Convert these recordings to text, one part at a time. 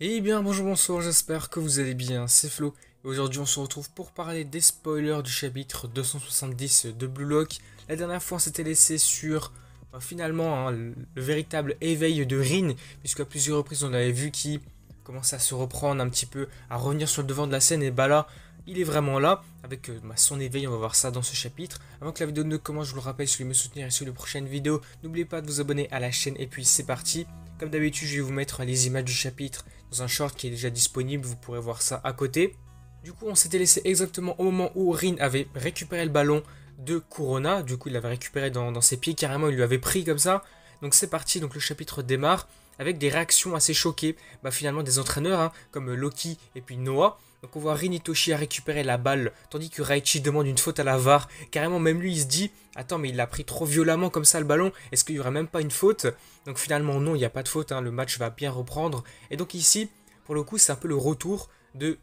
Eh bien bonjour, bonsoir, j'espère que vous allez bien, c'est Flo. Et aujourd'hui on se retrouve pour parler des spoilers du chapitre 270 de Blue Lock. La dernière fois on s'était laissé sur finalement le véritable éveil de Rin, puisque à plusieurs reprises on avait vu qu'il commençait à se reprendre un petit peu, à revenir sur le devant de la scène. Et bah là, il est vraiment là, avec son éveil, on va voir ça dans ce chapitre. Avant que la vidéo ne commence, je vous le rappelle, si vous voulez me soutenir et sur les prochaines vidéos, n'oubliez pas de vous abonner à la chaîne et puis c'est parti. Comme d'habitude, je vais vous mettre les images du chapitre dans un short qui est déjà disponible, vous pourrez voir ça à côté. Du coup, on s'était laissé exactement au moment où Rin avait récupéré le ballon de Kurona. Du coup, il l'avait récupéré dans ses pieds, carrément, il lui avait pris comme ça. Donc c'est parti, donc le chapitre démarre avec des réactions assez choquées. Finalement, des entraîneurs comme Loki et puis Noah. Donc on voit Rin Itoshi a récupéré la balle, tandis que Raichi demande une faute à la VAR. Carrément, même lui, il se dit « Attends, mais il l'a pris trop violemment comme ça le ballon, est-ce qu'il n'y aurait même pas une faute ?» Donc finalement, non, il n'y a pas de faute, le match va bien reprendre. Et donc ici, pour le coup, c'est un peu le retour du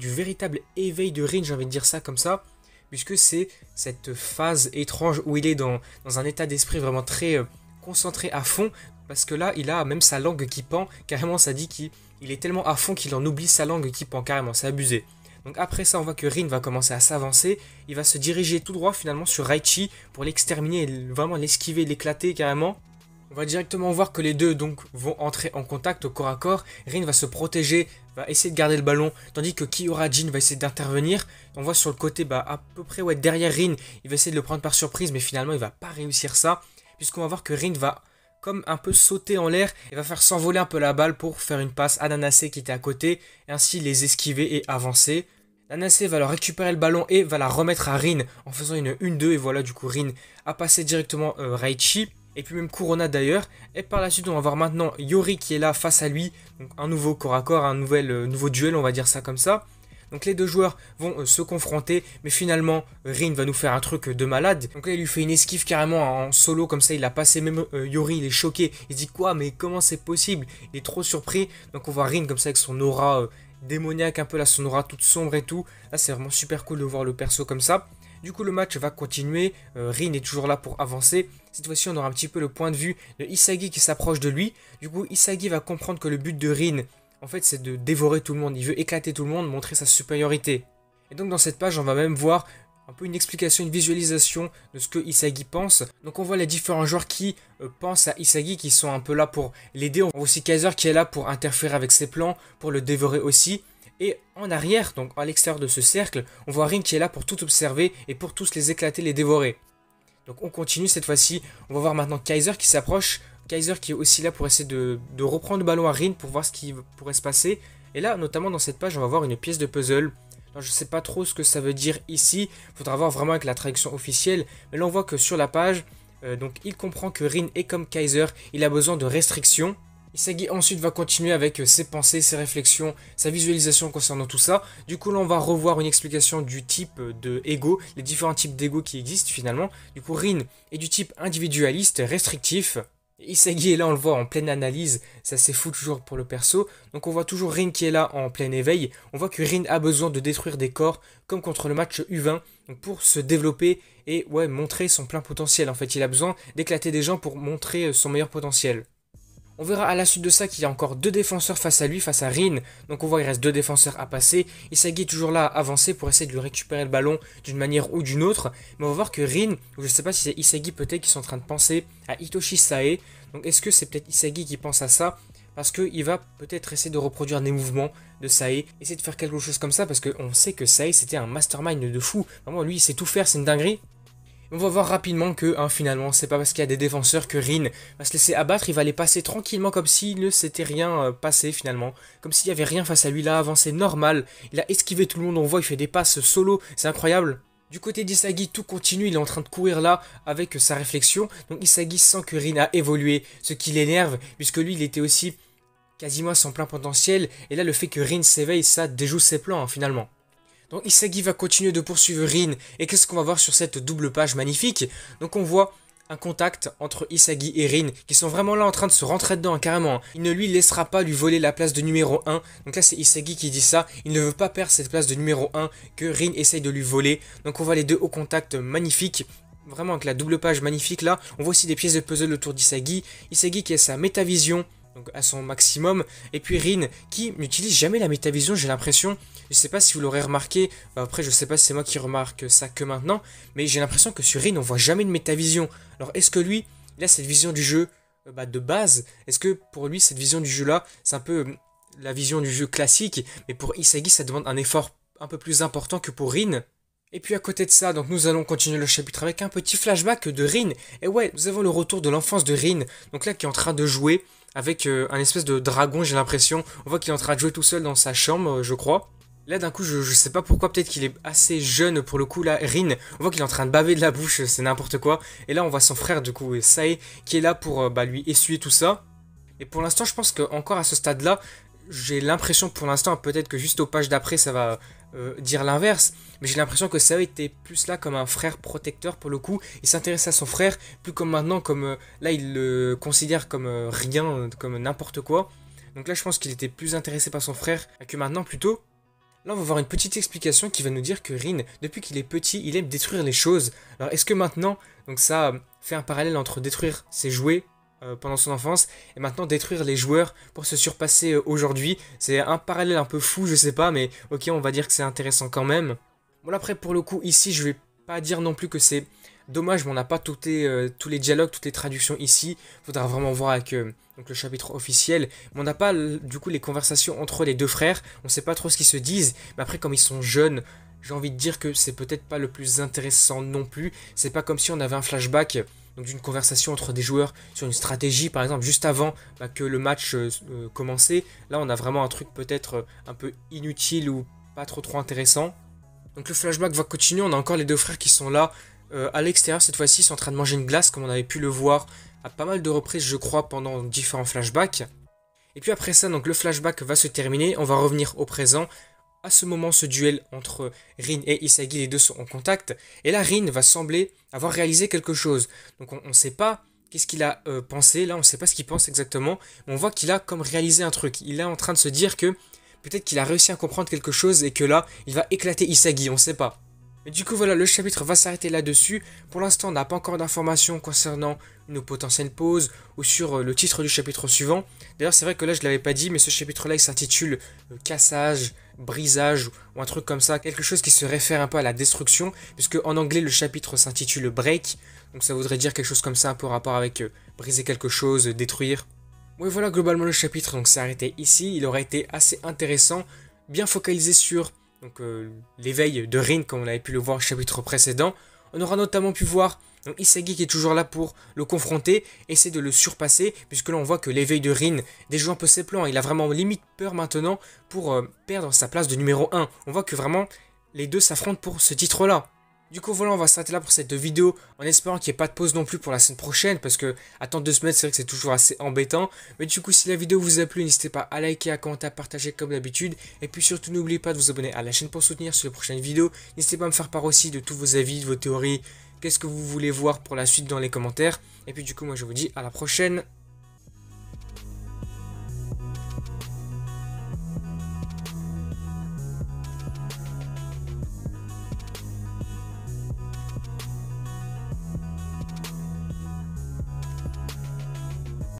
véritable éveil de Rin, j'ai envie de dire ça comme ça. Puisque c'est cette phase étrange où il est dans un état d'esprit vraiment très concentré à fond. Parce que là, il a même sa langue qui pend. Carrément, ça dit qu'il est tellement à fond qu'il en oublie sa langue qui pend. Carrément, c'est abusé. Donc après ça, on voit que Rin va commencer à s'avancer. Il va se diriger tout droit finalement sur Raichi pour l'exterminer et vraiment l'esquiver, l'éclater carrément. On va directement voir que les deux donc vont entrer en contact au corps à corps. Rin va se protéger, va essayer de garder le ballon, tandis que Kyora-Jin va essayer d'intervenir. On voit sur le côté à peu près derrière Rin, il va essayer de le prendre par surprise, mais finalement il va pas réussir ça, puisqu'on va voir que Rin va comme un peu sauter en l'air et va faire s'envoler un peu la balle pour faire une passe à Nanase qui était à côté, et ainsi les esquiver et avancer. Nanase va leur récupérer le ballon et va la remettre à Rin en faisant une 1-2, et voilà, du coup Rin a passé directement Raichi. Et puis même Kurona d'ailleurs. Et par la suite, on va voir maintenant Yori qui est là face à lui. Donc un nouveau corps à corps, un nouveau duel, on va dire ça comme ça. Donc les deux joueurs vont se confronter. Mais finalement, Rin va nous faire un truc de malade. Donc là, il lui fait une esquive carrément en solo. Comme ça, il a passé même Yori, il est choqué. Il se dit quoi, mais comment c'est possible? Il est trop surpris. Donc on voit Rin comme ça avec son aura démoniaque un peu là, son aura toute sombre et tout. Là, c'est vraiment super cool de voir le perso comme ça. Du coup, le match va continuer. Rin est toujours là pour avancer. Cette fois-ci, on aura un petit peu le point de vue de Isagi qui s'approche de lui. Du coup, Isagi va comprendre que le but de Rin, en fait, c'est de dévorer tout le monde. Il veut éclater tout le monde, montrer sa supériorité. Et donc, dans cette page, on va même voir un peu une explication, une visualisation de ce que Isagi pense. Donc, on voit les différents joueurs qui pensent à Isagi, qui sont un peu là pour l'aider. On voit aussi Kaiser qui est là pour interférer avec ses plans, pour le dévorer aussi. Et en arrière, donc à l'extérieur de ce cercle, on voit Rin qui est là pour tout observer et pour tous les éclater, les dévorer. Donc on continue cette fois-ci, on va voir maintenant Kaiser qui s'approche. Kaiser qui est aussi là pour essayer de reprendre le ballon à Rin pour voir ce qui pourrait se passer. Et là, notamment dans cette page, on va voir une pièce de puzzle. Alors, je ne sais pas trop ce que ça veut dire ici, il faudra voir vraiment avec la traduction officielle. Mais là on voit que sur la page, donc il comprend que Rin est comme Kaiser, il a besoin de restrictions. Isagi ensuite va continuer avec ses pensées, ses réflexions, sa visualisation concernant tout ça. Du coup là on va revoir une explication du type de ego, les différents types d'ego qui existent finalement. Du coup Rin est du type individualiste, restrictif. Isagi est là, on le voit en pleine analyse, ça c'est fou toujours pour le perso. Donc on voit toujours Rin qui est là en plein éveil. On voit que Rin a besoin de détruire des corps comme contre le match U20 donc pour se développer et montrer son plein potentiel. En fait il a besoin d'éclater des gens pour montrer son meilleur potentiel. On verra à la suite de ça qu'il y a encore deux défenseurs face à lui, face à Rin. Donc on voit qu'il reste deux défenseurs à passer. Isagi est toujours là à avancer pour essayer de lui récupérer le ballon d'une manière ou d'une autre. Mais on va voir que Rin, ou je sais pas si c'est Isagi peut-être qui sont en train de penser à Hitoshi Sae. Donc est-ce que c'est peut-être Isagi qui pense à ça? Parce qu'il va peut-être essayer de reproduire des mouvements de Sae. Essayer de faire quelque chose comme ça parce qu'on sait que Sae c'était un mastermind de fou. Vraiment lui il sait tout faire, c'est une dinguerie. On va voir rapidement que finalement c'est pas parce qu'il y a des défenseurs que Rin va se laisser abattre, il va les passer tranquillement comme s'il ne s'était rien passé finalement, comme s'il n'y avait rien face à lui, il a avancé normal, il a esquivé tout le monde, on voit il fait des passes solo, c'est incroyable. Du côté d'Isagi, tout continue, il est en train de courir là avec sa réflexion, donc Isagi sent que Rin a évolué, ce qui l'énerve, puisque lui il était aussi quasiment à son plein potentiel, et là le fait que Rin s'éveille, ça déjoue ses plans finalement. Donc Isagi va continuer de poursuivre Rin. Et qu'est-ce qu'on va voir sur cette double page magnifique? Donc on voit un contact entre Isagi et Rin qui sont vraiment là en train de se rentrer dedans carrément. Il ne lui laissera pas lui voler la place de numéro 1. Donc là c'est Isagi qui dit ça. Il ne veut pas perdre cette place de numéro 1 que Rin essaye de lui voler. Donc on voit les deux au contact magnifique. Vraiment avec la double page magnifique là. On voit aussi des pièces de puzzle autour d'Isagi. Isagi qui a sa métavision. donc à son maximum. Et puis Rin qui n'utilise jamais la métavision, j'ai l'impression. Je sais pas si vous l'aurez remarqué, après je sais pas si c'est moi qui remarque ça que maintenant, mais j'ai l'impression que sur Rin on voit jamais de métavision. Alors est-ce que lui, il a cette vision du jeu de base? Est-ce que pour lui cette vision du jeu là, c'est un peu la vision du jeu classique, mais pour Isagi ça demande un effort un peu plus important que pour Rin? Et puis à côté de ça, donc nous allons continuer le chapitre avec un petit flashback de Rin. Et ouais, nous avons le retour de l'enfance de Rin, donc là qui est en train de jouer avec un espèce de dragon, j'ai l'impression. On voit qu'il est en train de jouer tout seul dans sa chambre, je crois. Là d'un coup, je sais pas pourquoi, peut-être qu'il est assez jeune pour le coup là, Rin. On voit qu'il est en train de baver de la bouche, c'est n'importe quoi. Et là on voit son frère du coup, Sae, qui est là pour lui essuyer tout ça. Et pour l'instant, je pense qu'encore à ce stade-là, j'ai l'impression pour l'instant, peut-être que juste aux pages d'après ça va dire l'inverse, mais j'ai l'impression que Sae était plus là comme un frère protecteur pour le coup. Il s'intéresse à son frère, plus comme maintenant, comme là il le considère comme rien, comme n'importe quoi. Donc là je pense qu'il était plus intéressé par son frère que maintenant plutôt. Là on va voir une petite explication qui va nous dire que Rin, depuis qu'il est petit, il aime détruire les choses. Alors est-ce que maintenant, donc ça fait un parallèle entre détruire ses jouets pendant son enfance et maintenant détruire les joueurs pour se surpasser aujourd'hui? C'est un parallèle un peu fou, je sais pas, mais ok, on va dire que c'est intéressant quand même. Bon, après pour le coup ici je vais pas dire non plus que c'est dommage, mais on n'a pas tous les dialogues, toutes les traductions ici. Faudra vraiment voir avec donc le chapitre officiel, mais on n'a pas du coup les conversations entre les deux frères, on sait pas trop ce qu'ils se disent, mais après comme ils sont jeunes, j'ai envie de dire que c'est peut-être pas le plus intéressant non plus. C'est pas comme si on avait un flashback donc d'une conversation entre des joueurs sur une stratégie par exemple juste avant que le match commençait. Là on a vraiment un truc peut-être un peu inutile ou pas trop intéressant. Donc le flashback va continuer, on a encore les deux frères qui sont là à l'extérieur cette fois-ci, ils sont en train de manger une glace comme on avait pu le voir à pas mal de reprises je crois pendant différents flashbacks. Et puis après ça donc le flashback va se terminer, on va revenir au présent. À ce moment, ce duel entre Rin et Isagi, les deux sont en contact. Et là, Rin va sembler avoir réalisé quelque chose. Donc on ne sait pas qu'est-ce qu'il a pensé. Là, on ne sait pas ce qu'il pense exactement. Mais on voit qu'il a comme réalisé un truc. Il est en train de se dire que peut-être qu'il a réussi à comprendre quelque chose et que là, il va éclater Isagi. On ne sait pas. Mais du coup, voilà, le chapitre va s'arrêter là-dessus. Pour l'instant, on n'a pas encore d'informations concernant une potentielle pause ou sur le titre du chapitre suivant. D'ailleurs, c'est vrai que là, je ne l'avais pas dit, mais ce chapitre-là, il s'intitule Cassage, Brisage ou un truc comme ça. Quelque chose qui se réfère un peu à la destruction, puisque en anglais, le chapitre s'intitule Break. Donc ça voudrait dire quelque chose comme ça, un peu en rapport avec briser quelque chose, détruire. Oui, voilà, globalement, le chapitre donc s'est arrêté ici. Il aurait été assez intéressant, bien focalisé sur donc l'éveil de Rin, comme on avait pu le voir au chapitre précédent. On aura notamment pu voir donc Isagi qui est toujours là pour le confronter, essayer de le surpasser, puisque là on voit que l'éveil de Rin déjoue un peu ses plans. Il a vraiment limite peur maintenant pour perdre sa place de numéro 1. On voit que vraiment les deux s'affrontent pour ce titre-là. Du coup voilà, on va s'arrêter là pour cette vidéo, en espérant qu'il n'y ait pas de pause non plus pour la semaine prochaine, parce que attendre 2 semaines c'est vrai que c'est toujours assez embêtant. Mais du coup si la vidéo vous a plu, n'hésitez pas à liker, à commenter, à partager comme d'habitude. Et puis surtout n'oubliez pas de vous abonner à la chaîne pour soutenir sur les prochaines vidéos. N'hésitez pas à me faire part aussi de tous vos avis, de vos théories, qu'est-ce que vous voulez voir pour la suite dans les commentaires. Et puis du coup moi je vous dis à la prochaine.